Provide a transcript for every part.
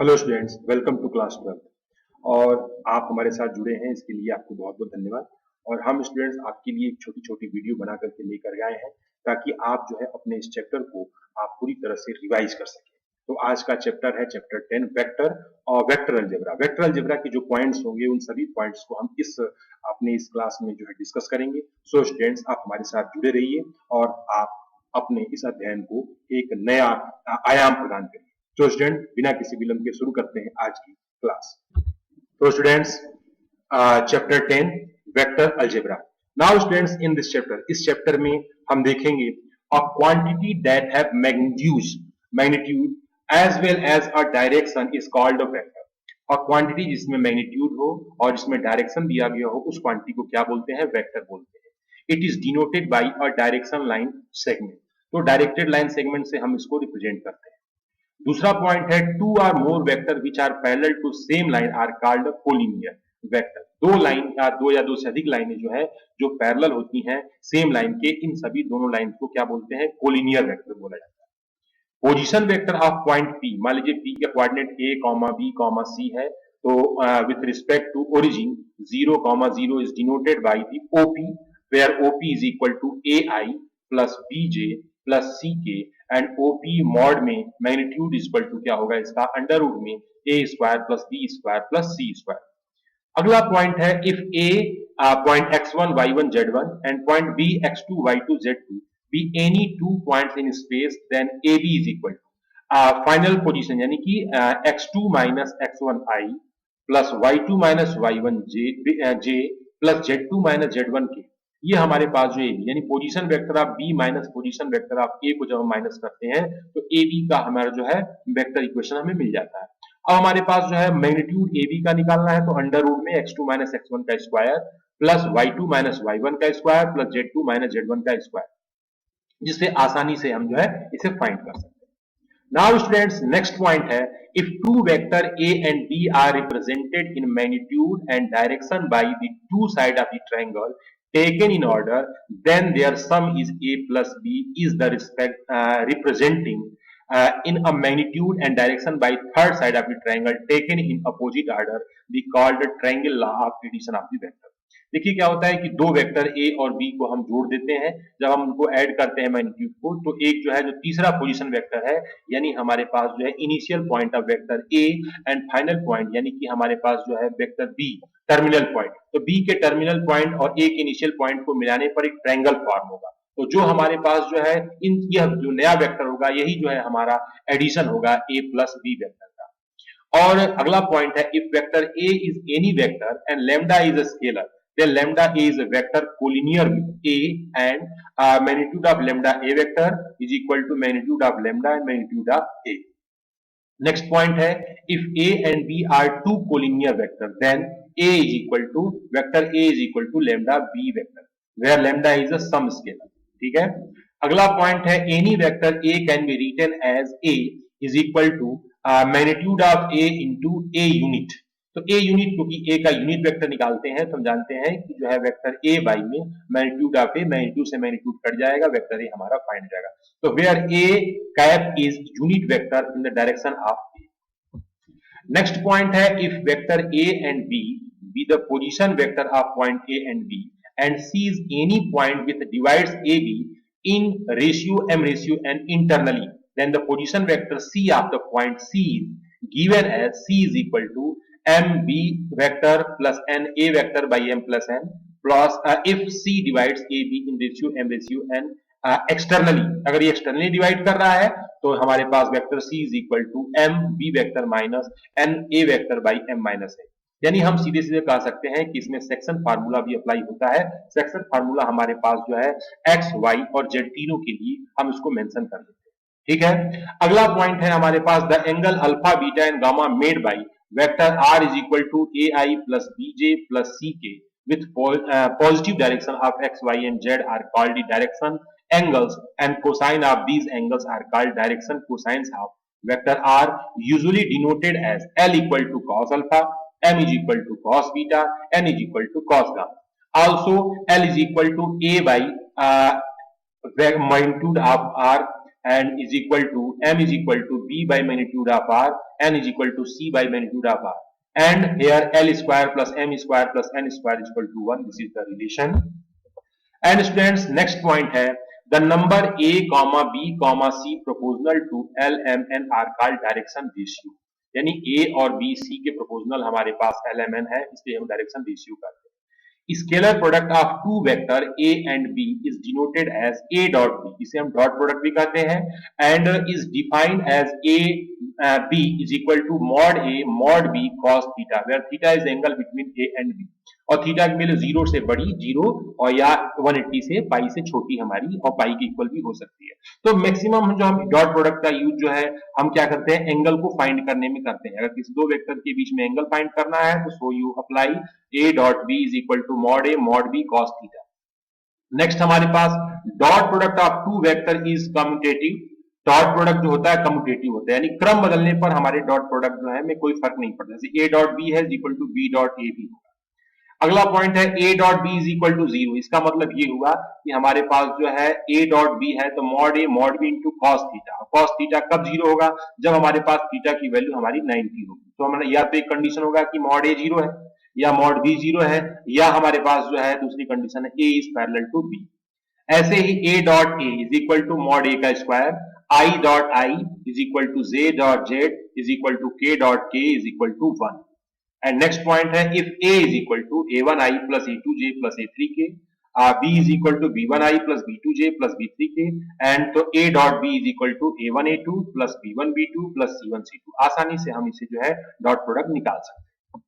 Hello students, welcome to class 12। और आप हमारे साथ जुड़े हैं, इसके लिए आपको बहुत बहुत धन्यवाद। और हम स्टूडेंट्स आपके लिए एक छोटी छोटी वीडियो बना करके लेकर आए हैं ताकि आप जो है अपने इस चैप्टर को आप पूरी तरह से रिवाइज कर सकें। तो आज का चैप्टर है चैप्टर 10 वेक्टर और वेक्टर अलजेब्रा। वेक्टर अलजेब्रा के जो पॉइंट्स होंगे उन सभी पॉइंट्स को हम अपने इस क्लास में जो है डिस्कस करेंगे। सो स्टूडेंट्स, आप हमारे साथ जुड़े रहिए और आप अपने इस अध्ययन को एक नया आयाम प्रदान करिए। तो स्टूडेंट, बिना किसी विलंब के शुरू करते हैं आज की क्लास। तो students, chapter 10 vector algebra. Now students, in this chapter, इस चैप्टर में हम देखेंगे a quantity that have magnitude as well as a direction is called a vector. और क्वांटिटी जिसमें मैग्नीट्यूड हो और जिसमें डायरेक्शन दिया गया हो उस क्वांटिटी को क्या बोलते हैं? वेक्टर बोलते हैं। It is denoted by a direction line segment. तो डायरेक्टेड लाइन सेगमेंट से हम इसको रिप्रेजेंट करते हैं। दूसरा पॉइंट है two or more vector which are parallel to same line are called collinear vector. दो से अधिक लाइनें जो है जो पैरेलल होती हैं सेम लाइन के, इन सभी दोनों लाइन को क्या बोलते हैं? कोलिनियर वेक्टर बोला जाता है। Position vector of point P, मान लीजिए पी का coordinate a comma b comma c है, तो with respect to origin 0,0 is denoted by the OP, where OP is equal to a i plus b j plus c k, and OP mod में magnitude is equal to क्या होगा इसका? Under root में a square plus b square plus c square. अगला point है if A point x1 y1 z1 and point b x2 y2 z2 be any two points in space, then AB is equal to final position, यानी कि x2 minus x1 i plus y2 minus y1 j plus z2 minus z1 के, ये हमारे पास जो AB यानी position vector of B minus position vector of A को जब हम माइनस करते हैं तो AB का हमारा जो है वेक्टर इक्वेशन हमें मिल जाता है। अब हमारे पास जो है मैग्नीट्यूड AB का निकालना है, तो अंडर रूट में x2 माइनस x1 का square plus y2 minus y1 का square plus z2 minus z1 का स्क्वायर, जिससे आसानी से हम जो है इसे फाइंड कर सकते हैं। नाउ स्टूडेंट्स, नेक्स्ट पॉइंट है if two vector A and B are represented in magnitude and direction by the two side of the triangle taken in order, then their sum is A plus B is the representing in a magnitude and direction by third side of the triangle taken in opposite order, we called triangle law of addition of the vector। देखिए क्या होता है कि दो vector A और B को हम जोड़ देते हैं, जब हम उनको ऐड करते हैं मैग्नीट्यूड को, तो एक जो है जो तीसरा पोजीशन वेक्टर है, यानी हमारे पास जो है initial point of vector a and final point यानी कि हमारे पास जो है वेक्टर बी टर्मिनल पॉइंट, तो बी के टर्मिनल पॉइंट और ए के इनिशियल पॉइंट को मिलाने पर एक ट्रायंगल फॉर्म होगा। तो जो हमारे पास जो है यह जो नया वेक्टर होगा यही जो है हमारा एडिशन होगा ए प्लस बी वेक्टर का। और अगला पॉइंट है if vector A is any vector and lambda is a scalar, then lambda A is a vector collinear with A, and magnitude of lambda A vector is equal to magnitude of lambda and magnitude of A। next point है if A and B are two collinear vector, then A is equal to vector A is equal to lambda B vector, where lambda is a sum scalar। ठीक है। अगला point है any vector A can be written as A is equal to magnitude of A into A unit। तो a unit, क्योंकि ए का unit vector निकालते हैं तो हम जानते हैं कि जो है वेक्टर ए बाई में मैग्नीट्यूड ऑफ ए, मैग्नीट्यूड से मैग्नीट्यूड कट जाएगा, वेक्टर ए हमारा फाइंड हो जाएगा। तो where a cap is unit vector in the direction of a. Next point है if vector a and b be the position vector of point a and b and c is any point with divides a b in ratio m ratio and internally, then the position vector C of the point C is given as C is equal to m b vector plus n a vector by m plus n plus if c divides a b in ratio m ratio n externally, अगर ये externally divide कर रहा है तो हमारे पास vector c is equal to m b vector minus n a vector by m minus n। यानी हम सीधे सीधे कह सकते हैं कि इसमें सेक्शन फार्मूला भी अप्लाई होता है। सेक्शन फार्मूला हमारे पास जो है x y और z तीनों के लिए हम इसको मेंशन कर देते हैं। ठीक है। अगला पॉइंट है हमारे पास the angle alpha beta and gamma made by vector r is equal to ai plus bj plus ck with positive direction of x, y and z are called the direction angles, and cosine of these angles are called direction cosines of vector r, usually denoted as l equal to cos alpha, m is equal to cos beta, n is equal to cos gamma। Also l is equal to a by magnitude of r, and is equal to m is equal to b by magnitude of r, n is equal to c by magnitude of r, and here l square plus m square plus n square is equal to 1. This is the relation. And students, next point है the number a comma b comma c proportional to l m n are called direction ratio. यानी a और b c के proportional हमारे पास l m n है, इसलिए हम direction ratio करते हैं. Scalar product of two vector a and b is denoted as a dot b, इसे हम डॉट प्रोडक्ट भी कहते हैं, and is defined as a b is equal to mod a mod b cos theta, where theta is angle between a and b, और theta की value 0 से बड़ी 0 और या 180 से पाई से छोटी हमारी और पाई की इक्वल भी हो सकती है. तो मैक्सिमम जो हम डॉट प्रोडक्ट का यूज जो है हम क्या करते हैं, एंगल को फाइंड करने में करते हैं. अगर किसी दो वेक्टर के बीच में एंगल फाइंड करना है तो so you apply a dot b is equal to mod a mod b cos theta. Next हमारे पास dot product of two vector is commutative. Dot product जो होता है कम्यूटेटिव होता है, यानी क्रम बदलने पर हमारे डॉट प्रोडक्ट जो है में कोई फर्क नहीं पड़ता. जैसे a डॉट b है is equal to b dot a भी होगा. अगला पॉइंट है a dot b is equal to 0. इसका मतलब ये हुआ कि हमारे पास जो है a डॉट b है तो mod a mod b into cos theta. Cos theta कब 0 होगा, जब हमारे पास थीटा की वैल्यू हमारी 90 होगी. तो हमारा या तो एक कंडीशन होगा कि मॉड a 0 है या मॉड b 0 है, या हमारे पास जो है दूसरी कंडीशन है a is parallel to b. ऐसे ही a dot a is equal to mod a का square, i dot i is equal to j dot z is equal to k dot k is equal to 1. And next point है if a is equal to a1i plus a2j plus a3k, b is equal to b1i plus b2j plus b3k, and तो a dot b is equal to a1a2 plus b1b2 plus c1c2. आसानी से हम इसे जो है dot product निकाल सकते हैं.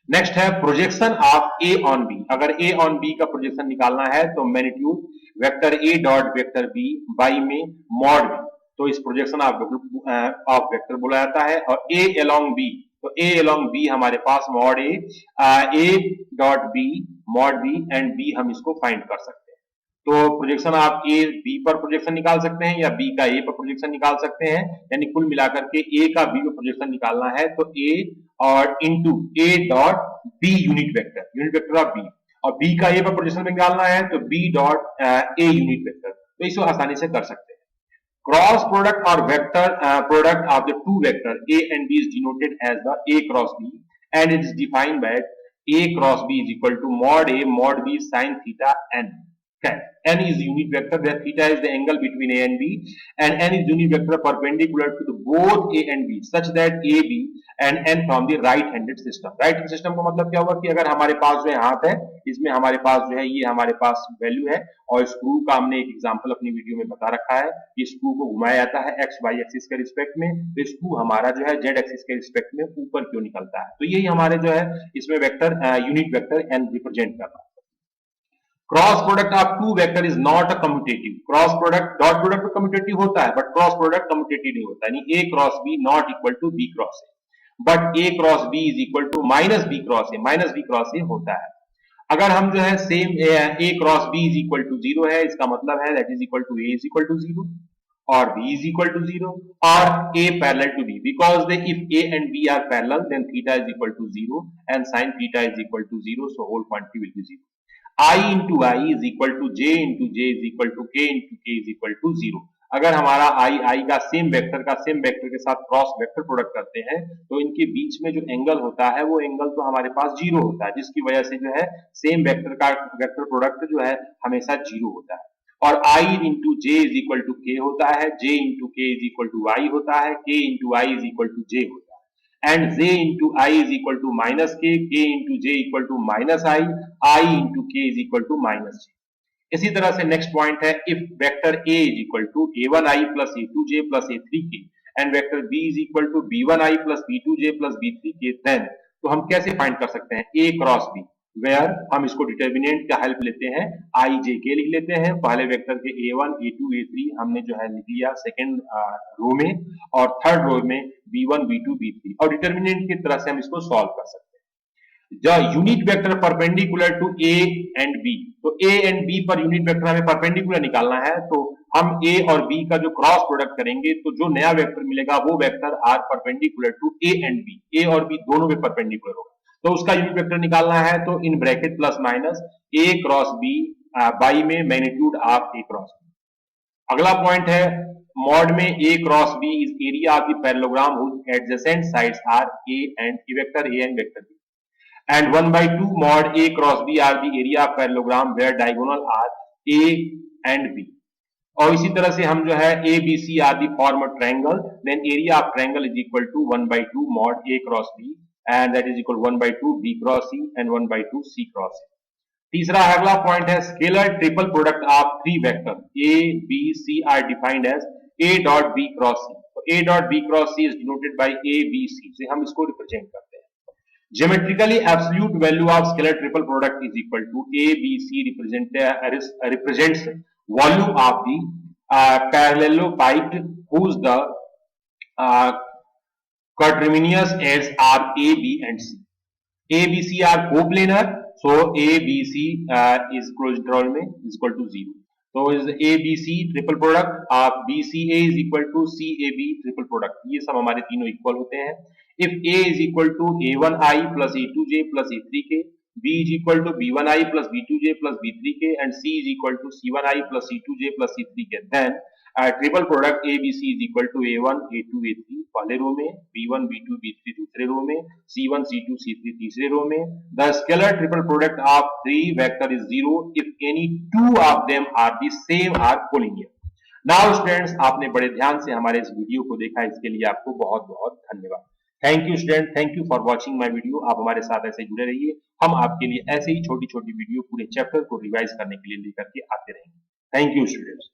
नेक्स्ट है projection of a on b. अगर a ऑन b का प्रोजेक्शन निकालना है तो magnitude vector a dot vector b by में मॉड b, तो इस प्रोजेक्शन ऑफ वेक्टर बोला जाता है. और a अलोंग b, तो a along b हमारे पास mod a dot b mod b and b हम इसको फाइंड कर सकते हैं. तो प्रोजेक्शन आप a b पर प्रोजेक्शन निकाल सकते हैं या b का a पर प्रोजेक्शन निकाल सकते हैं, यानी कुल मिलाकर के a का b पर प्रोजेक्शन निकालना है तो a और into a dot b unit vector of b, और b का a पर प्रोजेक्शन निकालना है तो b dot a unit vector. तो इसको आसानी से कर सकते हैं. Cross product or vector product of the two vector a and b is denoted as the a cross b, and it is defined by a cross b is equal to mod a mod b sin theta n. Okay. N is unit vector where theta is the angle between a and b, and n is unit vector perpendicular to the both a and b such that a b and n from the right handed system. right hand system का मतलब क्या हुआ कि अगर हमारे पास जो है हाथ है, इसमें हमारे पास जो है ये हमारे पास वैल्यू है, और स्क्रू का हमने एक एग्जांपल अपनी वीडियो में बता रखा है कि स्क्रू को घुमाया जाता है एक्स वाई एक्सिस के रिस्पेक्ट में, तो स्क्रू हमारा जो है जेड एक्सिस के रिस्पेक्ट में ऊपर क्यों निकलता है. तो यही हमारे जो है इसमें vector unit vector n represent कर रहा है. Cross product of two vector is not a commutative. Cross product dot product तो कम्यूटेटिव होता है, बट क्रॉस प्रोडक्ट कम्यूटेटिव नहीं होता, यानी a cross b not equal to b cross a, but a cross b is equal to minus b cross a. Minus b cross a होता है. अगर हम जो है same a cross b is equal to 0 है, इसका मतलब है that is equal to a is equal to 0 और b is equal to 0 or a parallel to b, because if a and b are parallel then theta is equal to 0 and sin theta is equal to 0, so whole quantity will be 0. I into I is equal to j into j is equal to k into k is equal to 0. अगर हमारा i का same vector के साथ cross vector product करते हैं तो इनके बीच में जो एंगल होता है वो एंगल तो हमारे पास 0 होता है, जिसकी वजह से जो है सेम वेक्टर का वेक्टर प्रोडक्ट जो है हमेशा 0 होता है. और i into j is equal to k होता है, j into k is equal to y होता है, k into i is equal to j होता है, and j into i is equal to minus k, into j equal to minus i into k is equal to minus j. इसी तरह से next point है if vector a is equal to a1i plus a2j plus a3k and vector b is equal to b1i plus b2j plus b3k, then तो हम कैसे find कर सकते हैं a क्रॉस b, वेयर हम इसको डिटर्मिनेंट का हेल्प लेते हैं, i j k लिख लेते हैं. पहले वेक्टर के a1 a2 a3 हमने जो है लिख लिया सेकेंड रो में, और थर्ड रो में b1 b2 b3, और डिटर्मिनेंट की तरह से हम इसको सॉल्व कर सकते हैं. The unit vector perpendicular to a and b, तो a एंड b पर यूनिट वेक्टर हमें परपेंडिकुलर निकालना है, तो हम a और b का जो क्रॉस प्रोडक्ट करेंगे तो जो नया वेक्टर मिलेगा वो vector are perpendicular to a and b, a और b दोनों में परपेंडिकुलर होगा, तो उसका यूनिट वेक्टर निकालना है. तो in bracket plus minus a cross b by में magnitude of a cross b. अगला पॉइंट है mod में A cross B is area of the parallelogram whose adjacent sides are A and vector A and vector B. And 1/2 mod A cross B are the area of parallelogram where diagonal are A and B. और इसी तरह से हम जो है A B C are the form a triangle, then area of triangle is equal to 1/2 mod A cross B and that is equal 1/2 B cross C and 1/2 C cross C. तीसरा अगला point है scalar triple product of three vector A B C are defined as A dot B cross C. तो A dot B cross C is denoted by A B C से हम इसको represent करते हैं. Geometrically absolute value of scalar triple product is equal to A B C represents volume of the parallelopiped whose the quadrivius ends are A B and C. A B C are coplanar, so A B C is closed interval में is equal to 0. So is A B C triple product of B C A is equal to C A B triple product. ये सब हमारे तीनों equal होते हैं. If A is equal to A1I plus A2J plus A3K, B is equal to B1I plus B2J plus B3K and C is equal to C1I plus C2J plus C3K, then triple product ABC is equal to A1 A2 A3 पहले रो में, B1 B2 B3 दूसरे रो में, C1 C2 C3 तीसरे रो में. The scalar triple product of three vector is 0 if any two of them are the same or collinear. Now students, आपने बड़े ध्यान से हमारे इस वीडियो को देखा, इसके लिए आपको बहुत बहुत धन्यवाद. Thank you student, thank you for watching my video. आप हमारे साथ ऐसे जुड़े रहिए, हम आपके लिए ऐसे ही छोटी छोटी वीडियो पूरे चैप्टर को रिवाइज करने के लिए लेकर के आते रहेंगे. Thank you students.